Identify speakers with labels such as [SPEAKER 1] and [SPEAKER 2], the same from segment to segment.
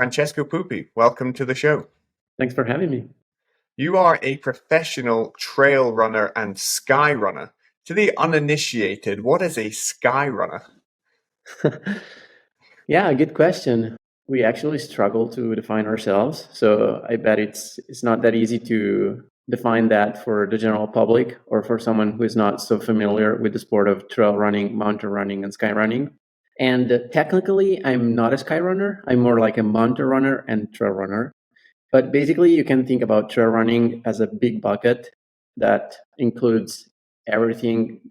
[SPEAKER 1] Francesco Puppi. Welcome to the show.
[SPEAKER 2] Thanks for having me.
[SPEAKER 1] You are a professional trail runner and sky runner. To the uninitiated, what is a sky runner?
[SPEAKER 2] Yeah, good question. We actually struggle to define ourselves, so I bet it's not that easy to define that for the general public or for someone who is not so familiar with the sport of trail running, mountain running, and sky running. And technically, I'm not a sky runner. I'm more like a mountain runner and trail runner. But basically, you can think about trail running as a big bucket that includes everything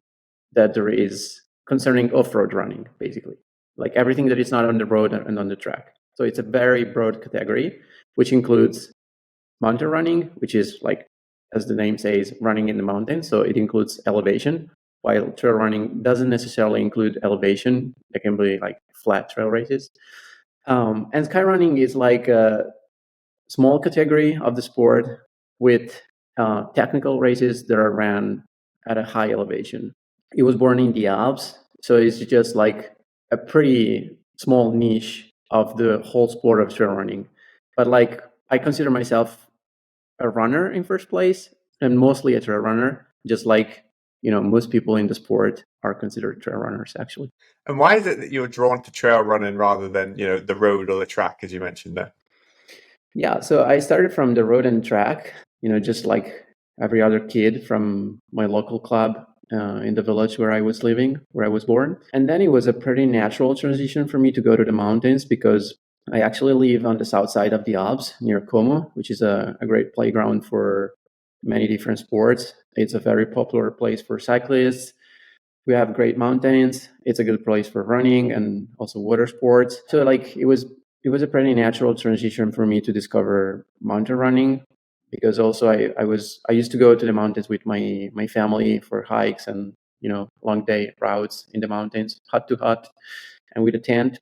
[SPEAKER 2] that there is concerning off-road running, basically, like everything that is not on the road and on the track. So it's a very broad category, which includes mountain running, which is like, as the name says, running in the mountains. So it includes elevation, while trail running doesn't necessarily include elevation. There can be like flat trail races. And sky running is like a small category of the sport with technical races that are ran at a high elevation. It was born in the Alps, so it's just like a pretty small niche of the whole sport of trail running. But like, I consider myself a runner in first place, and mostly a trail runner, just like most people in the sport are considered trail runners, actually.
[SPEAKER 1] And why is it that you're drawn to trail running rather than, the road or the track, as you mentioned there?
[SPEAKER 2] Yeah, so I started from the road and track, just like every other kid from my local club in the village where I was living, where I was born. And then it was a pretty natural transition for me to go to the mountains because I actually live on the south side of the Alps near Como, which is a great playground for many different sports. It's a very popular place for cyclists. We have great mountains. It's a good place for running and also water sports. So like it was a pretty natural transition for me to discover mountain running because also I used to go to the mountains with my family for hikes and long day routes in the mountains, hut to hut, and with a tent.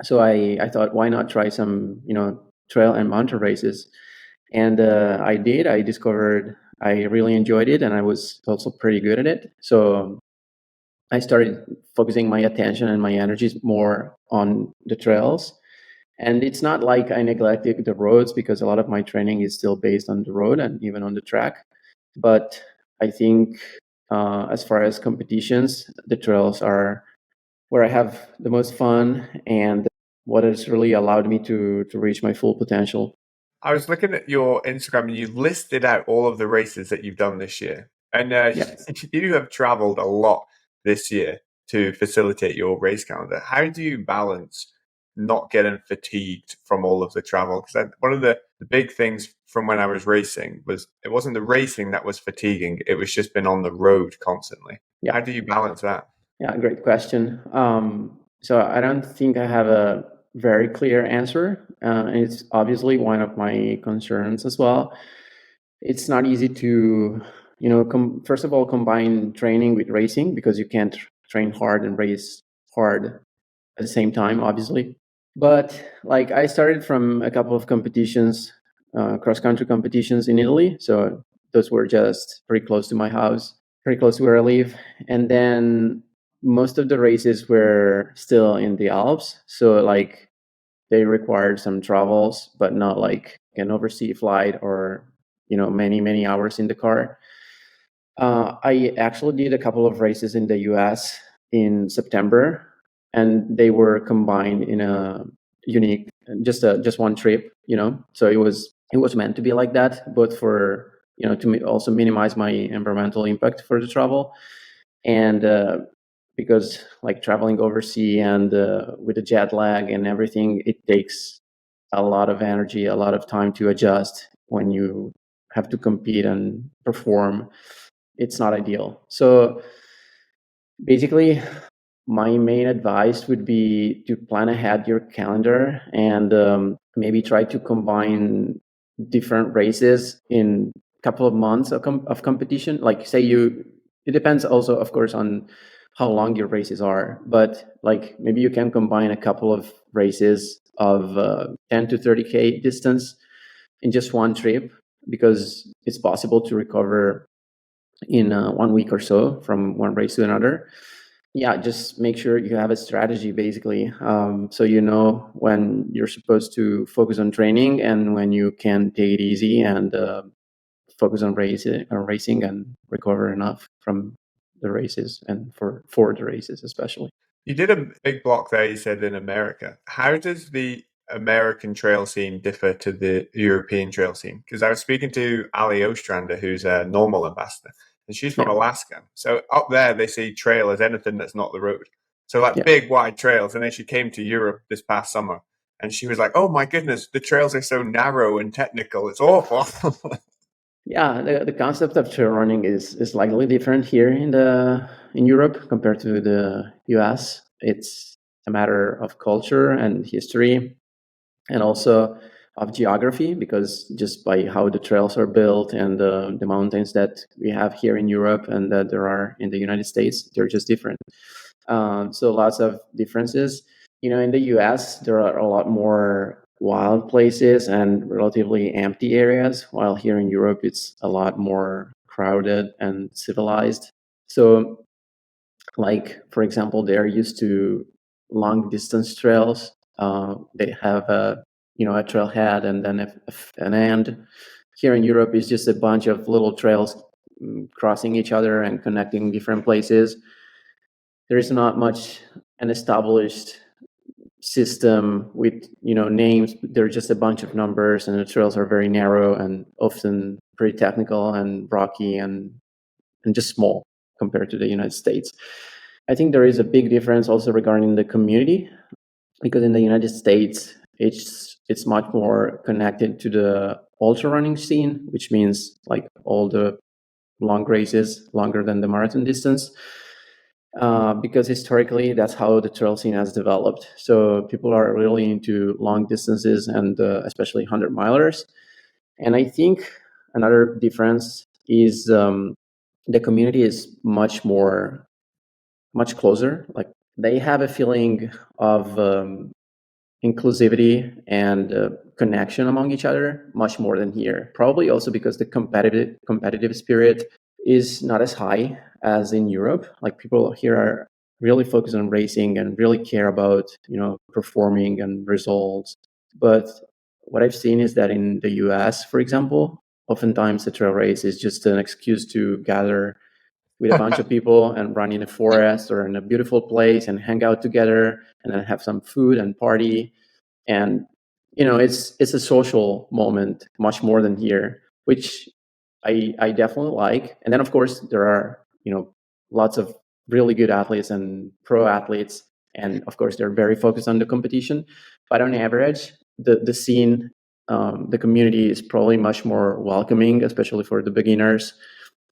[SPEAKER 2] So I thought, why not try some trail and mountain races? And I did. I discovered I really enjoyed it, and I was also pretty good at it. So I started focusing my attention and my energies more on the trails. And it's not like I neglected the roads because a lot of my training is still based on the road and even on the track. But I think as far as competitions, the trails are where I have the most fun and what has really allowed me to reach my full potential.
[SPEAKER 1] I was looking at your Instagram and you listed out all of the races that you've done this year. And
[SPEAKER 2] Yes.
[SPEAKER 1] you have traveled a lot this year to facilitate your race calendar. How do you balance not getting fatigued from all of the travel? Because one of the big things from when I was racing was it wasn't the racing that was fatiguing, it was just been on the road constantly. How
[SPEAKER 2] Yeah.
[SPEAKER 1] do you balance that?
[SPEAKER 2] Yeah, great question. So I don't think I have a very clear answer. And it's obviously one of my concerns as well. It's not easy to, first of all, combine training with racing because you can't train hard and race hard at the same time, obviously. But like I started from a couple of competitions, cross country competitions in Italy. So those were just pretty close to my house, pretty close to where I live. And then most of the races were still in the Alps. So like they required some travels, but not like an overseas flight or, many, many hours in the car. I actually did a couple of races in the US in September, and they were combined in a unique, just one trip. So it was meant to be like that, both for to also minimize my environmental impact for the travel, and because like traveling overseas and with the jet lag and everything, it takes a lot of energy, a lot of time to adjust when you have to compete and perform. It's not ideal. So basically, my main advice would be to plan ahead your calendar and maybe try to combine different races in a couple of months of competition. Like, say it depends also, of course, on how long your races are, but like maybe you can combine a couple of races of 10 to 30K distance in just one trip because it's possible to recover in 1 week or so from one race to another. Yeah, just make sure you have a strategy basically. So you know when you're supposed to focus on training and when you can take it easy and focus on racing and recover enough from the races and for the races especially.
[SPEAKER 1] You did a big block there, you said, in America. How does the American trail scene differ to the European trail scene? Because I was speaking to Ali Ostrander, who's a normal ambassador, and she's from
[SPEAKER 2] Yeah,
[SPEAKER 1] Alaska. So up there, they see trail as anything that's not the road. So like
[SPEAKER 2] yeah,
[SPEAKER 1] big wide trails. And then she came to Europe this past summer, and she was like, "Oh my goodness, the trails are so narrow and technical. It's awful."
[SPEAKER 2] yeah. The concept of trail running is slightly different here in Europe compared to the US. It's a matter of culture and history and also of geography, because just by how the trails are built and the mountains that we have here in Europe and that there are in the United States, they're just different. So lots of differences. You know, in the US, there are a lot more wild places and relatively empty areas, while here in Europe, it's a lot more crowded and civilized. So like for example, they're used to long distance trails. They have a a trailhead and then an end. Here in Europe is just a bunch of little trails crossing each other and connecting different places. There is not much an established system with names. They're just a bunch of numbers, and the trails are very narrow and often pretty technical and rocky and just small compared to the United States. I think there is a big difference also regarding the community, because in the United States, it's much more connected to the ultra running scene, which means like all the long races longer than the marathon distance. Because historically, that's how the trail scene has developed. So people are really into long distances and especially 100 milers. And I think another difference is the community is much closer. Like they have a feeling of inclusivity and connection among each other much more than here. Probably also because the competitive spirit is not as high as in Europe. Like people here are really focused on racing and really care about performing and results. But what I've seen is that in the US, for example, oftentimes the trail race is just an excuse to gather with a bunch of people and run in a forest or in a beautiful place and hang out together and then have some food and party. And it's a social moment much more than here, which I definitely like. And then of course there are lots of really good athletes and pro athletes, and of course they're very focused on the competition. But on average, the scene, the community is probably much more welcoming, especially for the beginners,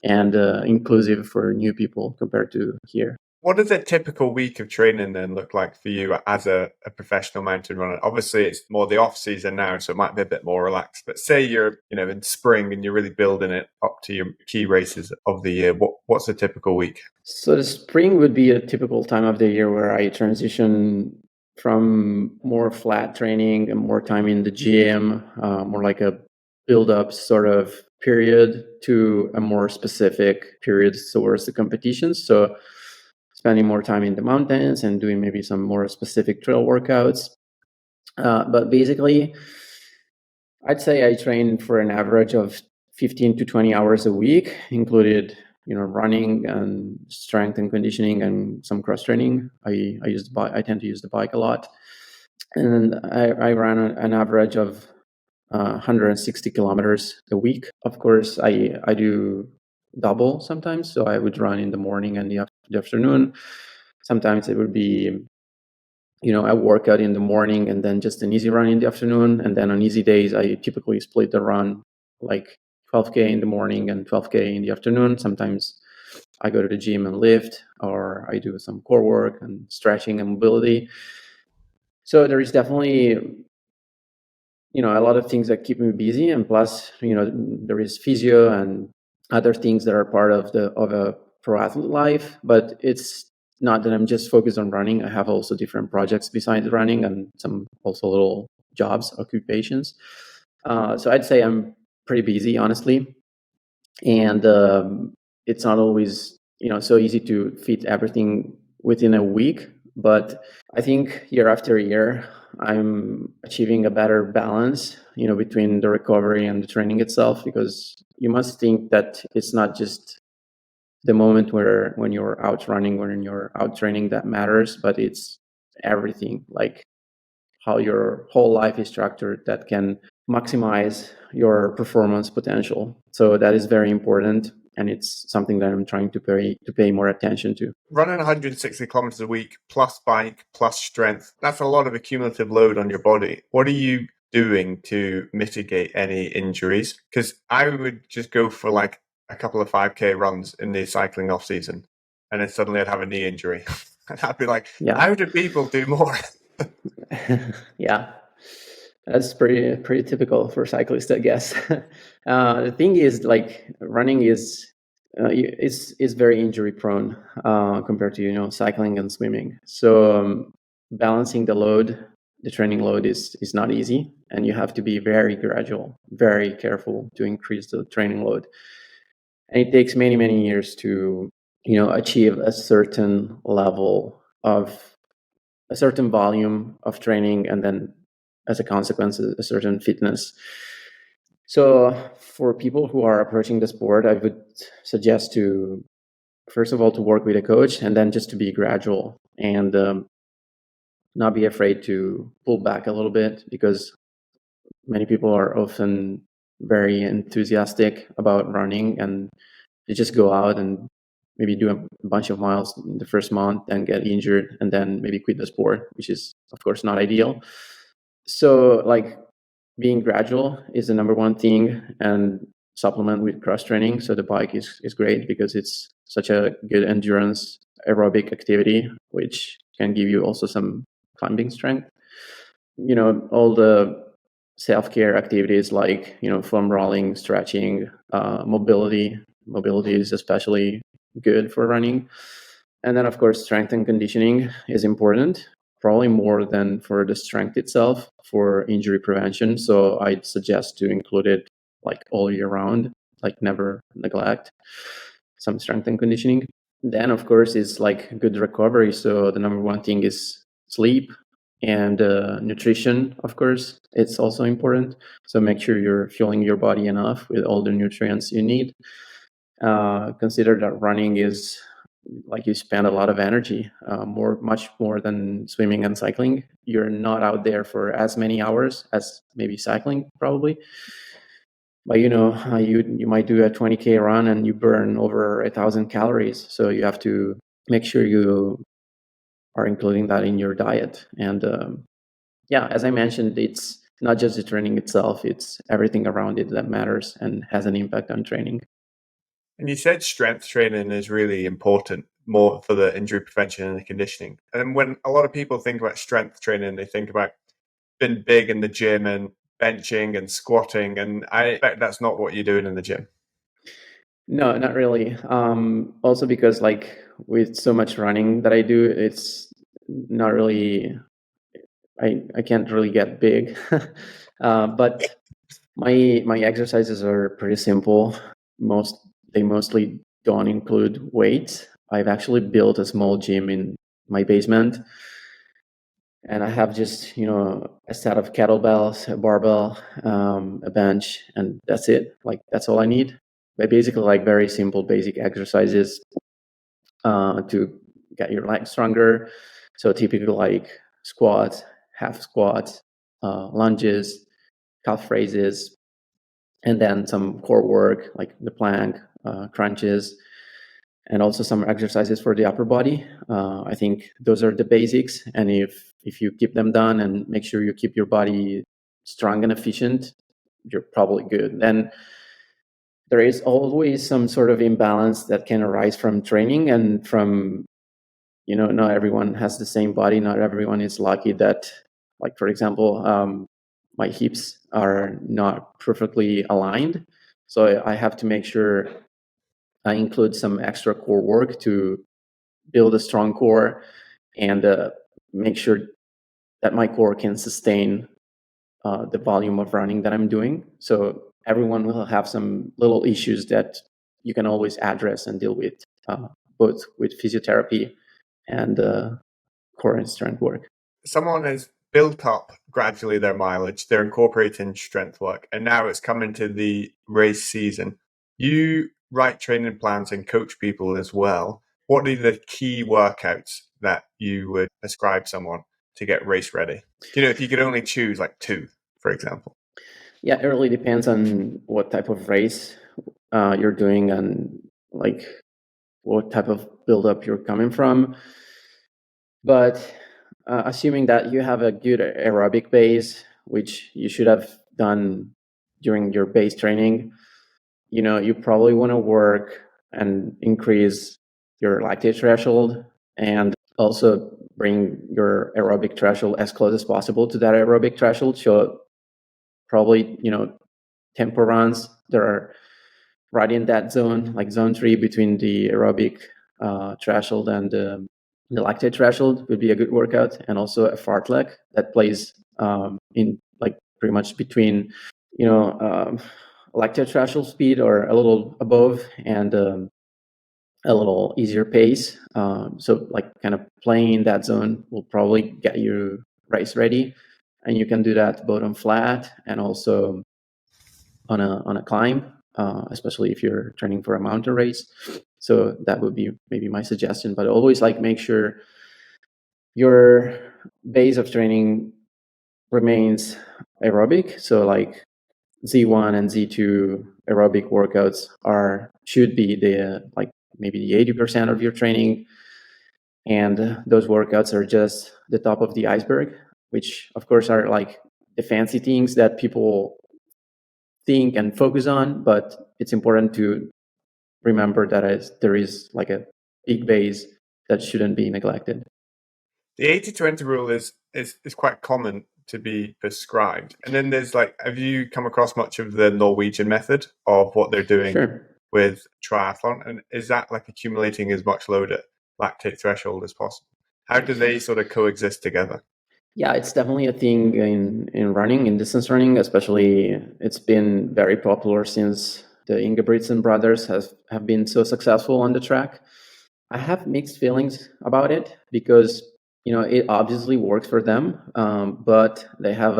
[SPEAKER 2] and inclusive for new people compared to here.
[SPEAKER 1] What does a typical week of training then look like for you as a professional mountain runner? Obviously, it's more the off season now, so it might be a bit more relaxed. But say you're, in spring and you're really building it up to your key races of the year. What's a typical week?
[SPEAKER 2] So the spring would be a typical time of the year where I transition from more flat training and more time in the gym, more like a build up sort of period, to a more specific period towards the competitions. So spending more time in the mountains and doing maybe some more specific trail workouts. But basically, I'd say I train for an average of 15 to 20 hours a week, included running and strength and conditioning and some cross training. I use the bike. I tend to use the bike a lot, and I run an average of 160 kilometers a week. Of course, I do double sometimes, so I would run in the morning and the afternoon. Sometimes it would be a workout in the morning and then just an easy run in the afternoon. And then on easy days, I typically split the run like 12K in the morning and 12K in the afternoon. Sometimes I go to the gym and lift, or I do some core work and stretching and mobility. So there is definitely a lot of things that keep me busy, and plus there is physio and other things that are part of a pro athlete life. But it's not that I'm just focused on running. I have also different projects besides running and some also little jobs, occupations. So I'd say I'm pretty busy, honestly, and it's not always so easy to fit everything within a week, but I think year after year, I'm achieving a better balance, between the recovery and the training itself, because you must think that it's not just the moment when you're out running, when you're out training that matters, but it's everything, like how your whole life is structured that can maximize your performance potential. So that is very important, and it's something that I'm trying to pay more attention to.
[SPEAKER 1] Running 160 kilometers a week plus bike plus strength, that's a lot of accumulative load on your body. What are you doing to mitigate any injuries? Because I would just go for like a couple of 5K runs in the cycling off season, and then suddenly I'd have a knee injury. And I'd be like,
[SPEAKER 2] Yeah.
[SPEAKER 1] how do people do more?
[SPEAKER 2] Yeah, that's pretty typical for cyclists, I guess. The thing is, like, running is very injury prone compared to cycling and swimming. So balancing the training load is not easy, and you have to be very gradual, very careful to increase the training load. And it takes many years to achieve a certain level of a certain volume of training, and then as a consequence a certain fitness. So for people who are approaching the sport, I would suggest to, first of all, to work with a coach, and then just to be gradual, and not be afraid to pull back a little bit, because many people are often very enthusiastic about running, and they just go out and maybe do a bunch of miles in the first month and get injured, and then maybe quit the sport, which is of course not ideal. So, like, being gradual is the number one thing, and supplement with cross training. So the bike is great because it's such a good endurance aerobic activity, which can give you also some climbing strength. All the self-care activities, like foam rolling, stretching, mobility. Mobility is especially good for running. And then, of course, strength and conditioning is important, probably more than for the strength itself, for injury prevention. So I'd suggest to include it like all year round, like never neglect some strength and conditioning. Then, of course, is like good recovery. So the number one thing is sleep, and nutrition, of course, it's also important. So make sure you're fueling your body enough with all the nutrients you need. Consider that running is like you spend a lot of energy, much more than swimming and cycling. You're not out there for as many hours as maybe cycling, probably. But you might do a 20K run and you burn over 1,000 calories. So you have to make sure you are including that in your diet. And yeah, as I mentioned, it's not just the training itself, it's everything around it that matters and has an impact on training.
[SPEAKER 1] And you said strength training is really important, more for the injury prevention and the conditioning. And when a lot of people think about strength training, they think about being big in the gym and benching and squatting. And I expect that's not what you're doing in the gym.
[SPEAKER 2] No, not really. Also because, like, with so much running that I do, it's not really, I can't really get big. But my exercises are pretty simple. They mostly don't include weights. I've actually built a small gym in my basement, and I have just a set of kettlebells, a barbell, a bench, and that's it. Like, that's all I need. But basically, like, very simple, basic exercises to get your legs stronger. So typically, like squats, half squats, lunges, calf raises, and then some core work like the plank, crunches, and also some exercises for the upper body. I think those are the basics, and if you keep them done and make sure you keep your body strong and efficient, you're probably good. Then there is always some sort of imbalance that can arise from training and from not everyone has the same body. Not everyone is lucky that, like, for example, my hips are not perfectly aligned, so I have to make sure I include some extra core work to build a strong core, and make sure that my core can sustain the volume of running that I'm doing. So everyone will have some little issues that you can always address and deal with, both with physiotherapy and core and strength work.
[SPEAKER 1] Someone has built up gradually their mileage, they're incorporating strength work, and now it's coming to the race season. You write training plans and coach people as well. What are the key workouts that you would prescribe someone to get race ready? If you could only choose like two, for example.
[SPEAKER 2] Yeah, it really depends on what type of race you're doing and like what type of buildup you're coming from. But assuming that you have a good aerobic base, which you should have done during your base training, you probably want to work and increase your lactate threshold and also bring your aerobic threshold as close as possible to that aerobic threshold. So probably, tempo runs that are right in that zone, like zone 3 between the aerobic threshold and the lactate threshold would be a good workout. And also a fartlek that plays in like pretty much between, lactate threshold speed or a little above and a little easier pace. So like kind of playing in that zone will probably get you race ready. And you can do that both on flat and also on a climb, especially if you're training for a mountain race. So that would be maybe my suggestion. But always like make sure your base of training remains aerobic. So like Z1 and Z2 aerobic workouts should be the like maybe the 80% of your training, and those workouts are just the top of the iceberg, which of course are like the fancy things that people think and focus on, but it's important to remember that there is like a big base that shouldn't be neglected.
[SPEAKER 1] The 80-20 rule is quite common to be prescribed. And then there's have you come across much of the Norwegian method of what they're doing
[SPEAKER 2] Sure.
[SPEAKER 1] with triathlon? And is that like accumulating as much load at lactate threshold as possible? How do they sort of coexist together?
[SPEAKER 2] Yeah, it's definitely a thing in running, in distance running, especially. It's been very popular since the Ingebrigtsen brothers have been so successful on the track. I have mixed feelings about it because it obviously works for them, but they have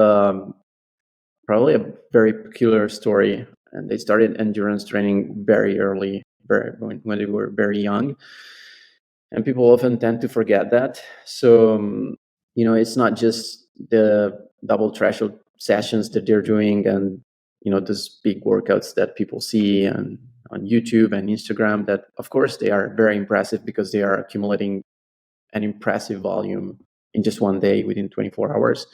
[SPEAKER 2] probably a very peculiar story, and they started endurance training very early, when they were very young, and people often tend to forget that. So it's not just the double threshold sessions that they're doing, and those big workouts that people see on YouTube and Instagram, that of course they are very impressive because they are accumulating an impressive volume in just one day within 24 hours.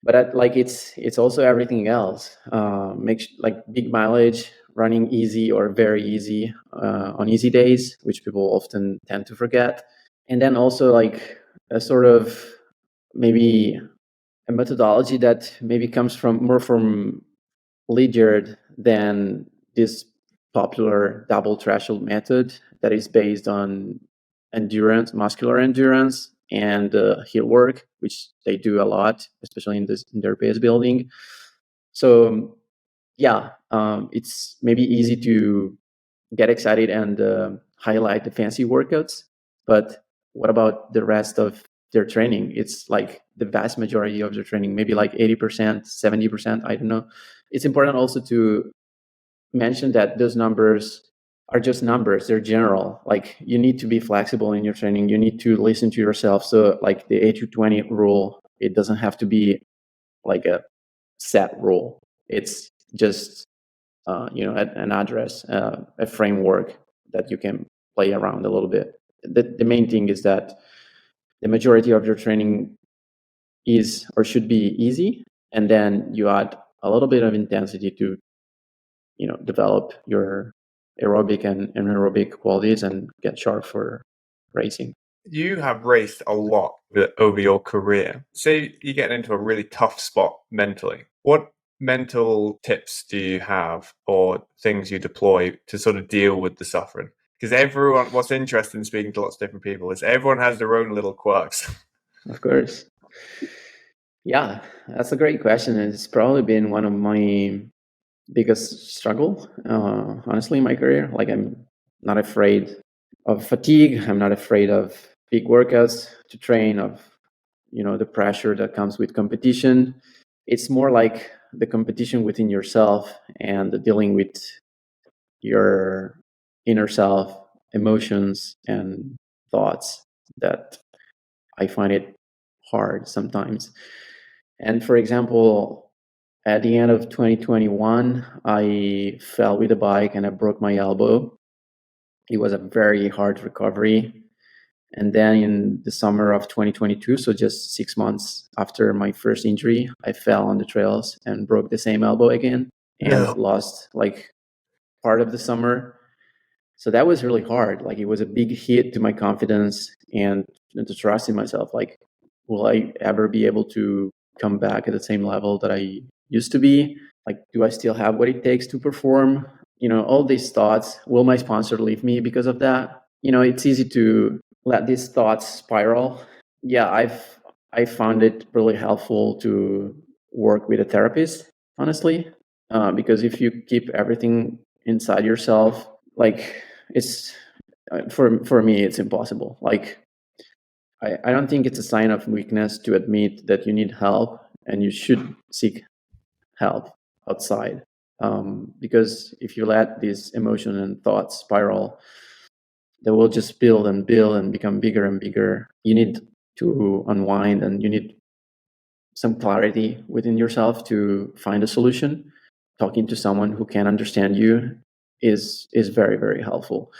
[SPEAKER 2] But it's also everything else. Like big mileage, running easy or very easy on easy days, which people often tend to forget. And then also like a sort of maybe a methodology that maybe comes more from Lydiard than this popular double threshold method that is based on endurance, muscular endurance, and heel work, which they do a lot, especially in their base building. So yeah, it's maybe easy to get excited and highlight the fancy workouts, but what about the rest of their training? It's like the vast majority of their training, maybe like 80%, 70%, I don't know. It's important also to mention that those numbers are just numbers. They're general. Like you need to be flexible in your training. You need to listen to yourself. So like the 80-20 rule, it doesn't have to be like a set rule. It's just an address, a framework that you can play around a little bit. The main thing is that the majority of your training is or should be easy, and then you add a little bit of intensity to develop your aerobic and anaerobic qualities and get sharp for racing.
[SPEAKER 1] You have raced a lot over your career. Say you get into a really tough spot mentally. What mental tips do you have or things you deploy to sort of deal with the suffering? Because what's interesting in speaking to lots of different people is everyone has their own little quirks.
[SPEAKER 2] Of course. Yeah, that's a great question. It's probably been one of my biggest struggle, honestly, in my career. Like I'm not afraid of fatigue. I'm not afraid of big workouts to train, of the pressure that comes with competition. It's more like the competition within yourself and the dealing with your inner self, emotions, and thoughts that I find it hard sometimes. And for example, at the end of 2021, I fell with a bike and I broke my elbow. It was a very hard recovery. And then in the summer of 2022, so just 6 months after my first injury, I fell on the trails and broke the same elbow again and
[SPEAKER 1] No.
[SPEAKER 2] lost like part of the summer. So that was really hard. Like it was a big hit to my confidence and to trust in myself. Like, will I ever be able to come back at the same level that I used to be? Like, do I still have what it takes to perform? All these thoughts. Will my sponsor leave me because of that? It's easy to let these thoughts spiral. Yeah, I found it really helpful to work with a therapist, honestly, because if you keep everything inside yourself, like it's for me, it's impossible. Like I don't think it's a sign of weakness to admit that you need help, and you should seek help outside. Because if you let these emotions and thoughts spiral, they will just build and build and become bigger and bigger. You need to unwind, and you need some clarity within yourself to find a solution. Talking to someone who can understand you is very, very helpful.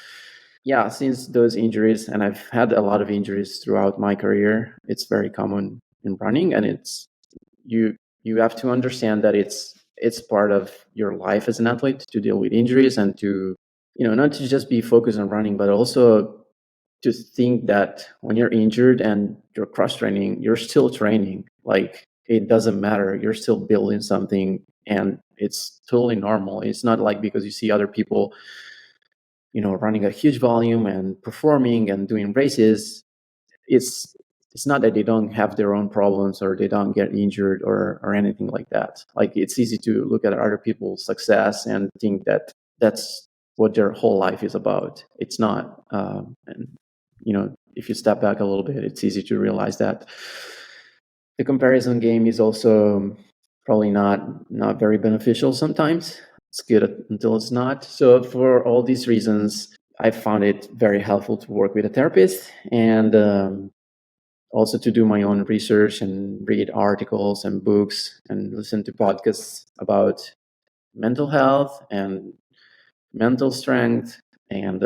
[SPEAKER 2] Yeah, since those injuries, and I've had a lot of injuries throughout my career, it's very common in running, and you you have to understand that it's part of your life as an athlete to deal with injuries, and to not to just be focused on running, but also to think that when you're injured and you're cross training, you're still training. Like it doesn't matter. You're still building something, and it's totally normal. It's not like because you see other people, running a huge volume and performing and doing races. It's it's not that they don't have their own problems or they don't get injured or anything like that. Like it's easy to look at other people's success and think that that's what their whole life is about. It's not. And if you step back a little bit, it's easy to realize that the comparison game is also probably not very beneficial sometimes. It's good until it's not. So for all these reasons, I found it very helpful to work with a therapist, and also to do my own research and read articles and books and listen to podcasts about mental health and mental strength. And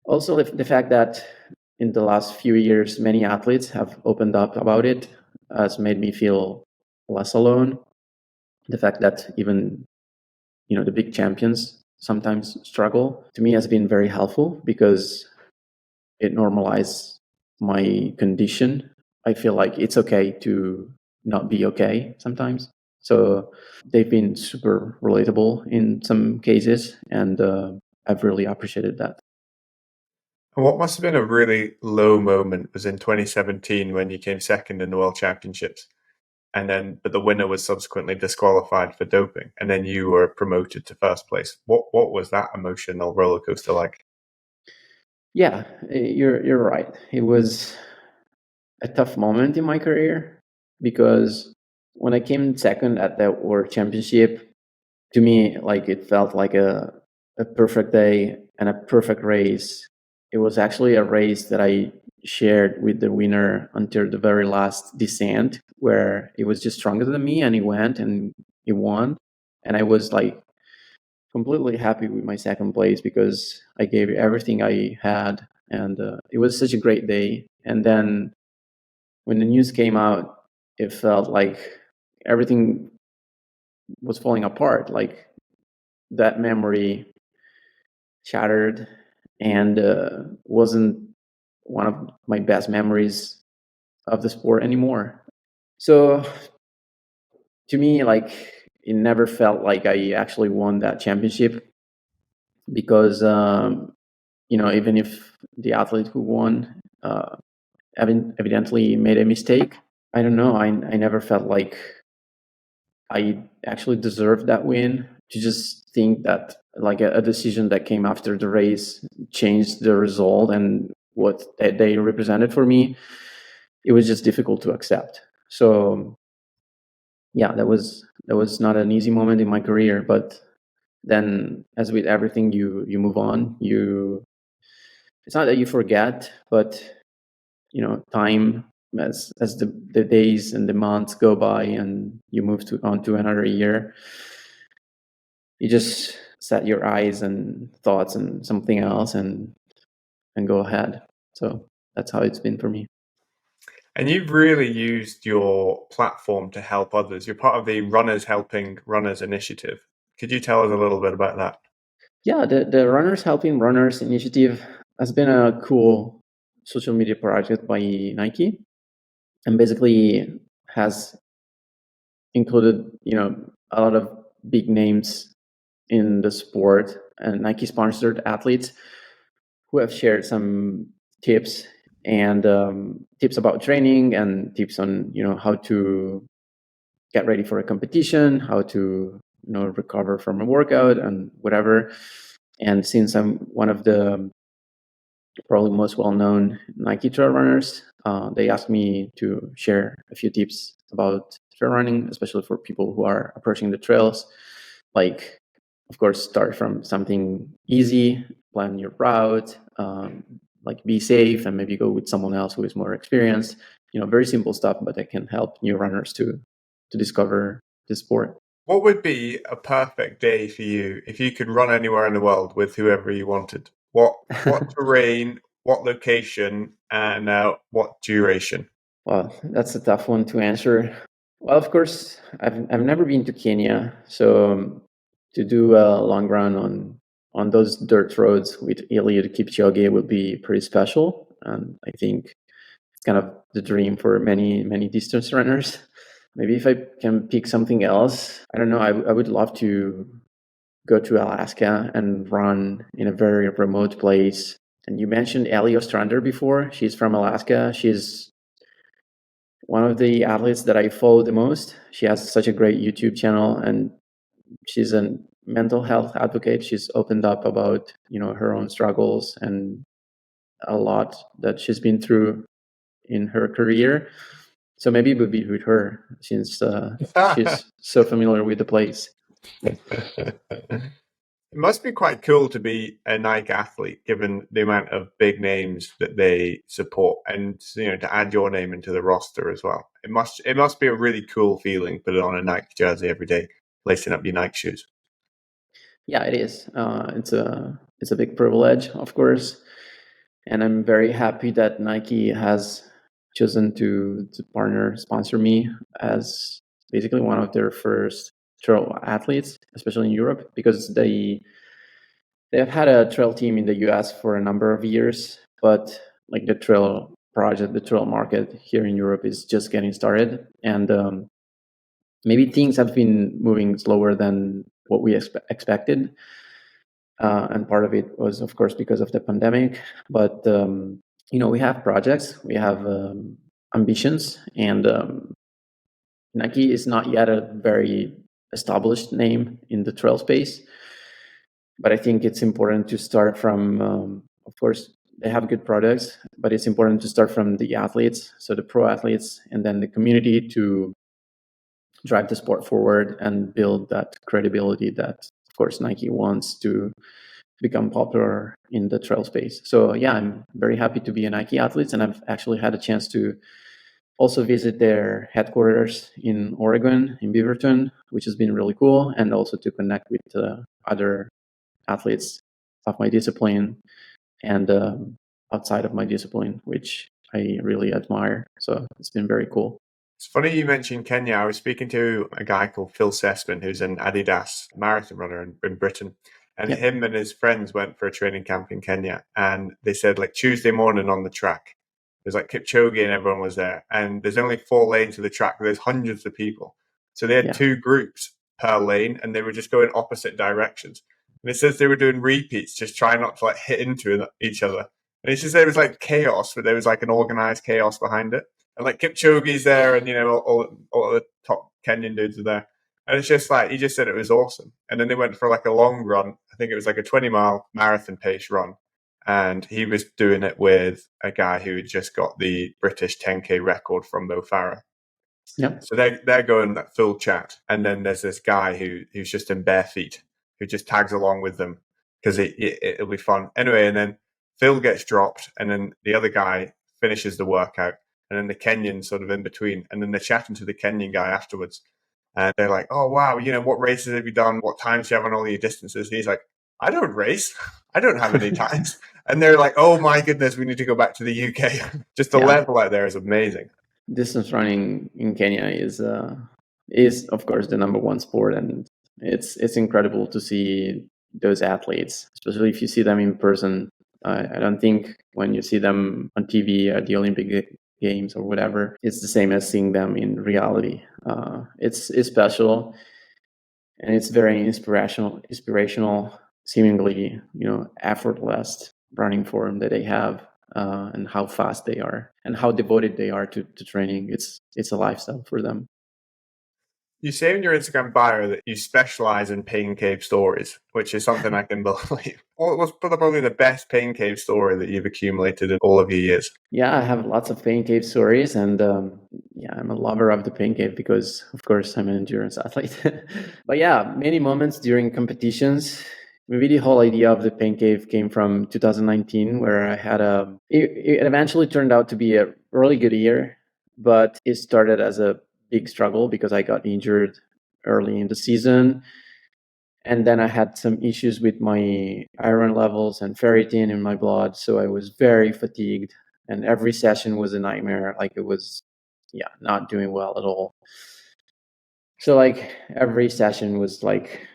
[SPEAKER 2] also the fact that in the last few years, many athletes have opened up about it has made me feel less alone. The fact that even the big champions sometimes struggle, to me, has been very helpful because it normalized my condition. I feel like it's okay to not be okay sometimes. So they've been super relatable in some cases, and I've really appreciated that.
[SPEAKER 1] And what must have been a really low moment was in 2017 when you came second in the World Championships. But the winner was subsequently disqualified for doping, and then you were promoted to first place. What was that emotional roller coaster like?
[SPEAKER 2] Yeah, you're right. It was a tough moment in my career because when I came second at the World Championship, to me, like it felt like a perfect day and a perfect race. It was actually a race that I shared with the winner until the very last descent, where he was just stronger than me and he went and he won. And I was like completely happy with my second place because I gave everything I had, and it was such a great day. And then when the news came out, it felt like everything was falling apart. Like that memory shattered and wasn't one of my best memories of the sport anymore. So to me, like it never felt like I actually won that championship because even if the athlete who won evidently made a mistake, I don't know. I never felt like I actually deserved that win. to just think that like a decision that came after the race changed the result and what they represented for me, it was just difficult to accept. So yeah, that was not an easy moment in my career, but then as with everything, you move on. It's not that you forget, but time, as the days and the months go by and you move on to another year, you just set your eyes and thoughts and something else and go ahead. So that's how it's been for me.
[SPEAKER 1] And you've really used your platform to help others. You're part of the Runners Helping Runners initiative. Could you tell us a little bit about that?
[SPEAKER 2] Yeah, the Runners Helping Runners initiative has been a cool social media project by Nike, and basically has included a lot of big names in the sport and Nike sponsored athletes who have shared some tips and tips about training and tips on how to get ready for a competition, how to recover from a workout and whatever. And since I'm one of the probably most well-known Nike trail runners, they asked me to share a few tips about trail running, especially for people who are approaching the trails. Like, of course, start from something easy, plan your route, like be safe, and maybe go with someone else who is more experienced. Very simple stuff, but that can help new runners to discover the sport.
[SPEAKER 1] What would be a perfect day for you if you could run anywhere in the world with whoever you wanted? What terrain, what location, and what duration?
[SPEAKER 2] Well, that's a tough one to answer. Well, of course, I've never been to Kenya, so to do a long run on those dirt roads with Eliud Kipchoge would be pretty special, and I think it's kind of the dream for many distance runners. Maybe if I can pick something else, I don't know. I would love to go to Alaska and run in a very remote place. And you mentioned Ellie Ostrander before. She's from Alaska. She's one of the athletes that I follow the most. She has such a great YouTube channel, and she's a mental health advocate. She's opened up about her own struggles and a lot that she's been through in her career. So maybe it would be with her since she's so familiar with the place.
[SPEAKER 1] It must be quite cool to be a Nike athlete, given the amount of big names that they support, and to add your name into the roster as well. It must be a really cool feeling, put it on a Nike jersey every day, lacing up your Nike shoes.
[SPEAKER 2] Yeah, it is. It's a big privilege, of course, and I'm very happy that Nike has chosen to partner sponsor me as basically one of their first trail athletes, especially in Europe, because they've had a trail team in the US for a number of years, but like the trail project, the trail market here in Europe is just getting started, and maybe things have been moving slower than what we expected. And part of it was, of course, because of the pandemic. But we have projects, we have ambitions, and Nike is not yet a very established name in the trail space. But I think it's important to start from, of course, they have good products, but it's important to start from the athletes, so the pro athletes, and then the community to drive the sport forward and build that credibility that, of course, Nike wants to become popular in the trail space. So yeah, I'm very happy to be a Nike athlete, and I've actually had a chance to also visit their headquarters in Oregon, in Beaverton, which has been really cool, and also to connect with other athletes of my discipline and outside of my discipline, which I really admire. So it's been very cool.
[SPEAKER 1] It's funny you mentioned Kenya. I was speaking to a guy called Phil Sessman, who's an Adidas marathon runner in Britain. And
[SPEAKER 2] Yeah,
[SPEAKER 1] him and his friends went for a training camp in Kenya. And they said, like, Tuesday morning on the track, there's like Kipchoge and everyone was there. And there's only 4 lanes of the track, but there's hundreds of people. So they had
[SPEAKER 2] yeah.
[SPEAKER 1] 2 groups per lane, and they were just going opposite directions. And it says they were doing repeats, just trying not to like hit into each other. And he said it was like chaos, but there was like an organized chaos behind it. And like Kipchoge's there, and all the top Kenyan dudes are there. And it's just like, he just said it was awesome. And then they went for like a long run. I think it was like a 20-mile marathon pace run. And he was doing it with a guy who had just got the British 10K record from Mo Farah.
[SPEAKER 2] Yep.
[SPEAKER 1] So they're going that full chat, and then there's this guy who's just in bare feet who just tags along with them because it'll be fun anyway. And then Phil gets dropped, and then the other guy finishes the workout, and then the Kenyan sort of in between, and then they're chatting to the Kenyan guy afterwards, and they're like, "Oh wow, what races have you done? What times do you have on all your distances?" And he's like, "I don't race. I don't have any times." And they're like, "Oh my goodness, we need to go back to the UK." Just the
[SPEAKER 2] Yeah.
[SPEAKER 1] level out there is amazing.
[SPEAKER 2] Distance running in Kenya is of course the number one sport, and it's incredible to see those athletes, especially if you see them in person. I don't think when you see them on TV at the Olympic Games or whatever, it's the same as seeing them in reality. It's special, and it's very inspirational, seemingly effortless running form that they have, and how fast they are and how devoted they are to training. It's a lifestyle for them.
[SPEAKER 1] You say in your Instagram bio that you specialize in pain cave stories, which is something I can believe. What was probably the best pain cave story that you've accumulated in all of your years?
[SPEAKER 2] Yeah, I have lots of pain cave stories, and yeah, I'm a lover of the pain cave because, of course, I'm an endurance athlete. But yeah, many moments during competitions. Maybe the whole idea of the pain cave came from 2019, where I had it eventually turned out to be a really good year, but it started as a big struggle because I got injured early in the season. And then I had some issues with my iron levels and ferritin in my blood. So I was very fatigued, and every session was a nightmare. Like, it was, yeah, not doing well at all. So like every session was like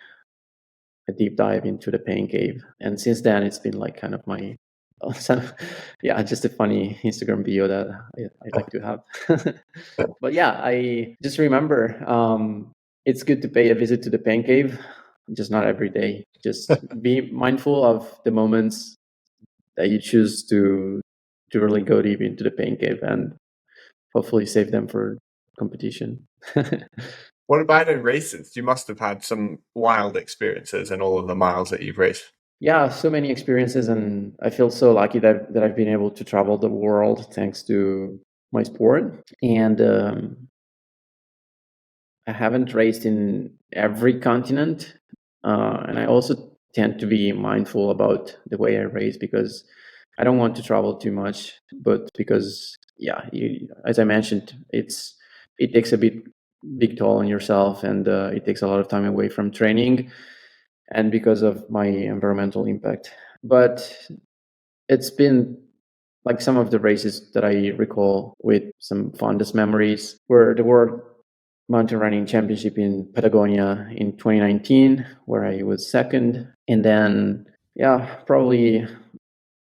[SPEAKER 2] a deep dive into the pain cave. And since then, it's been like kind of my, yeah, just a funny Instagram video that I like to have. But yeah, I just remember, it's good to pay a visit to the pain cave, just not every day. Just be mindful of the moments that you choose to really go deep into the pain cave, and hopefully save them for competition.
[SPEAKER 1] What about in races? You must have had some wild experiences in all of the miles that you've raced.
[SPEAKER 2] Yeah, so many experiences, and I feel so lucky that I've been able to travel the world thanks to my sport. And I haven't raced in every continent, and I also tend to be mindful about the way I race because I don't want to travel too much. But because, yeah, as I mentioned, it takes a big toll on yourself, and it takes a lot of time away from training, and because of my environmental impact. But it's been like some of the races that I recall with some fondest memories were the World Mountain Running Championship in Patagonia in 2019, where I was second. And then, yeah, probably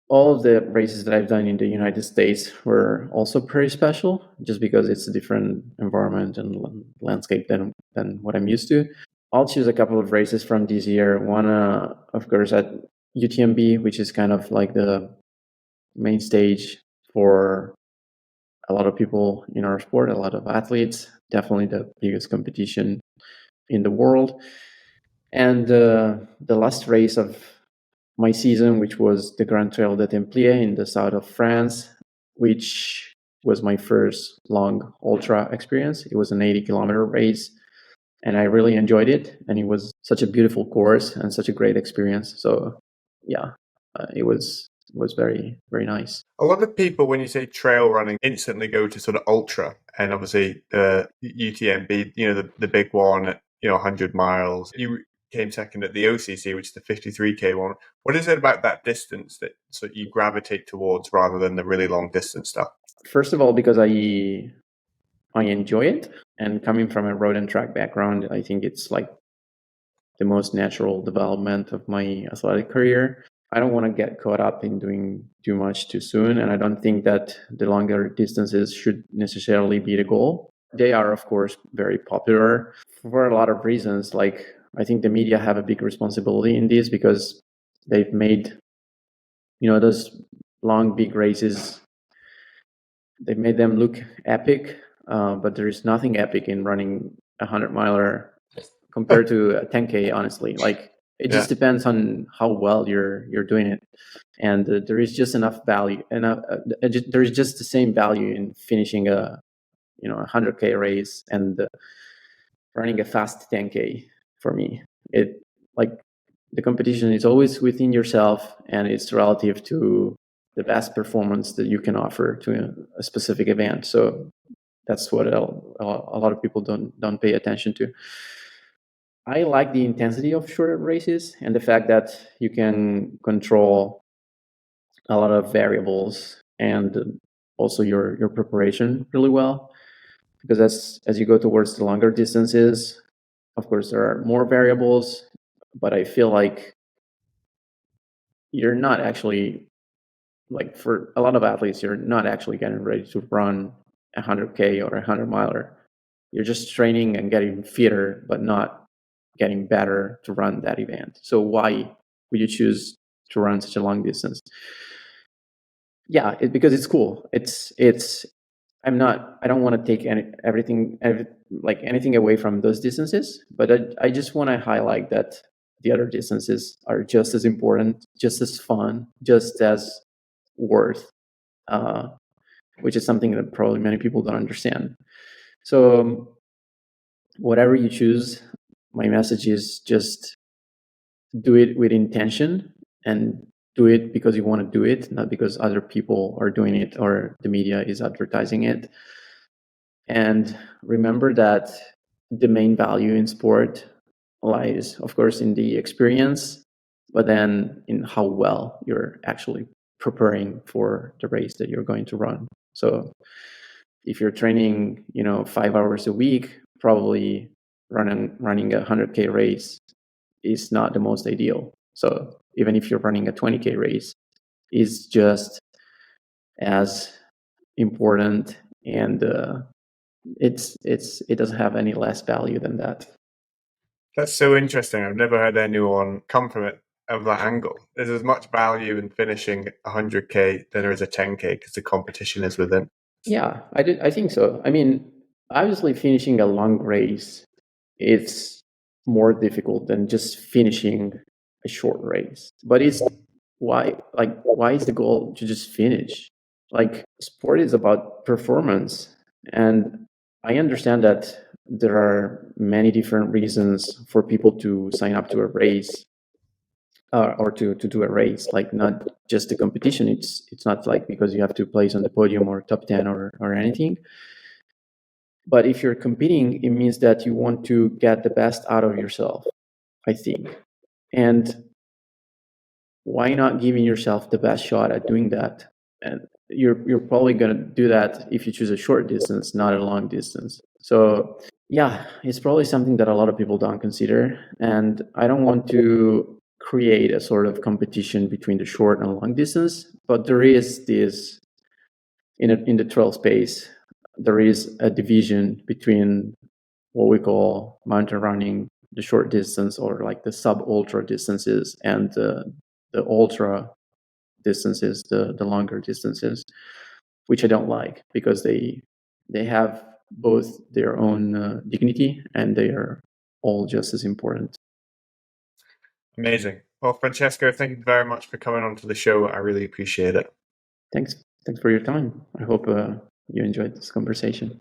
[SPEAKER 2] all of the races that I've done in the United States were also pretty special, just because it's a different environment and landscape than what I'm used to. I'll choose a couple of races from this year. One, of course, at UTMB, which is kind of like the main stage for a lot of people in our sport, a lot of athletes, definitely the biggest competition in the world. And the last race of my season, which was the Grand Trail de Templiers in the south of France, which was my first long ultra experience. It was an 80-kilometer race, and I really enjoyed it. And it was such a beautiful course and such a great experience. So, yeah, it was very, very nice.
[SPEAKER 1] A lot of people, when you say trail running, instantly go to sort of ultra, and obviously the UTMB, the big one at 100 miles. You came second at the OCC, which is the 53K one. What is it about that distance that sort of you gravitate towards rather than the really long distance stuff?
[SPEAKER 2] First of all, because I enjoy it, and coming from a road and track background, I think it's like the most natural development of my athletic career. I don't want to get caught up in doing too much too soon, and I don't think that the longer distances should necessarily be the goal. They are, of course, very popular for a lot of reasons. Like, I think the media have a big responsibility in this because they've made, those long, big races, they've made them look epic, but there is nothing epic in running a 100 miler compared to a 10K, honestly. Like, it
[SPEAKER 1] Yeah.
[SPEAKER 2] just depends on how well you're doing it. And there is just enough value, there is just the same value in finishing a 100K race and running a fast 10K. For me, it like the competition is always within yourself, and it's relative to the best performance that you can offer to a specific event. So that's what a lot of people don't pay attention to. I like the intensity of shorter races and the fact that you can control a lot of variables and also your preparation really well, because as you go towards the longer distances, of course there are more variables, but I feel like you're not actually, like, for a lot of athletes, you're not actually getting ready to run 100K or 100 miler. You're just training and getting fitter, but not getting better to run that event. So why would you choose to run such a long distance? Yeah, because it's cool. It's I don't want to take anything away from those distances, but I just want to highlight that the other distances are just as important, just as fun, just as worth, uh, which is something that probably many people don't understand. So whatever you choose, my message is just do it with intention, and do it because you want to do it, not because other people are doing it or the media is advertising it. And remember that the main value in sport lies, of course, in the experience, but then in how well you're actually preparing for the race that you're going to run. So if you're training, 5 hours a week, probably running a 100K race is not the most ideal. So even if you're running a 20K race, is just as important, and it doesn't have any less value than that.
[SPEAKER 1] That's so interesting. I've never heard anyone come from it of that angle. There's as much value in finishing 100K than there is a 10K because the competition is within.
[SPEAKER 2] Yeah, I think so. I mean, obviously, finishing a long race, it's more difficult than just finishing a short race. But it's why is the goal to just finish? Like, sport is about performance, and I understand that there are many different reasons for people to sign up to a race, or to do a race, like not just the competition. It's not like because you have to place on the podium or top 10 or anything. But if you're competing, it means that you want to get the best out of yourself, I think. And why not giving yourself the best shot at doing that? And you're probably going to do that if you choose a short distance, not a long distance. So yeah, it's probably something that a lot of people don't consider. And I don't want to create a sort of competition between the short and long distance, but there is this in the trail space. There is a division between what we call mountain running, the short distance, or like the sub ultra distances, and the ultra distances, the longer distances, which I don't like, because they have both their own dignity, and they are all just as important.
[SPEAKER 1] Amazing. Well, Francesco, thank you very much for coming on to the show. I really appreciate it.
[SPEAKER 2] Thanks for your time. I hope you enjoyed this conversation.